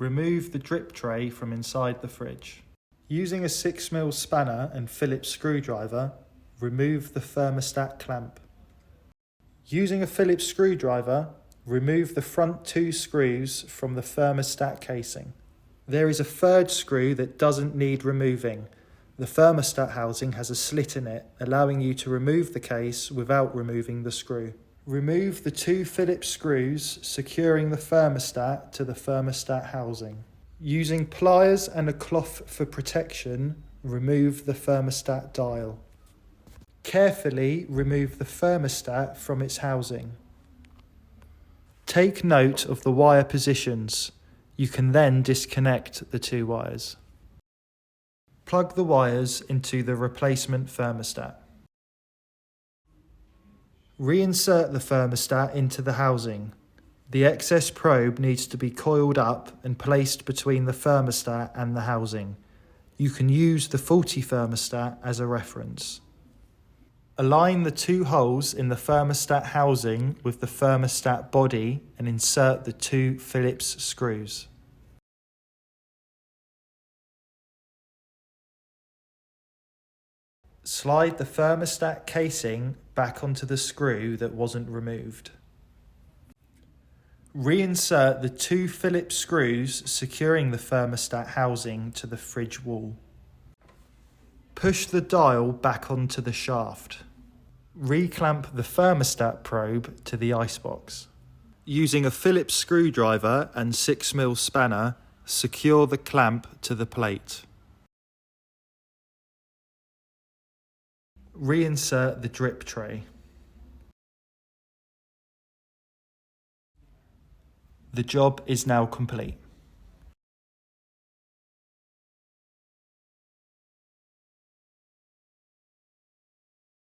Remove the drip tray from inside the fridge. Using a 6mm spanner and Phillips screwdriver, remove the thermostat clamp. Using a Phillips screwdriver, remove the front 2 screws from the thermostat casing. There is a third screw that doesn't need removing. The thermostat housing has a slit in it, allowing you to remove the case without removing the screw. Remove the 2 Phillips screws securing the thermostat to the thermostat housing. Using pliers and a cloth for protection, remove the thermostat dial. Carefully remove the thermostat from its housing. Take note of the wire positions. You can then disconnect the 2 wires. Plug the wires into the replacement thermostat. Reinsert the thermostat into the housing. The excess probe needs to be coiled up and placed between the thermostat and the housing. You can use the faulty thermostat as a reference. Align the 2 holes in the thermostat housing with the thermostat body and insert the 2 Phillips screws. Slide the thermostat casing back onto the screw that wasn't removed. Reinsert the 2 Phillips screws securing the thermostat housing to the fridge wall. Push the dial back onto the shaft. Reclamp the thermostat probe to the icebox. Using a Phillips screwdriver and 6mm spanner, secure the clamp to the plate. Reinsert the drip tray. The job is now complete.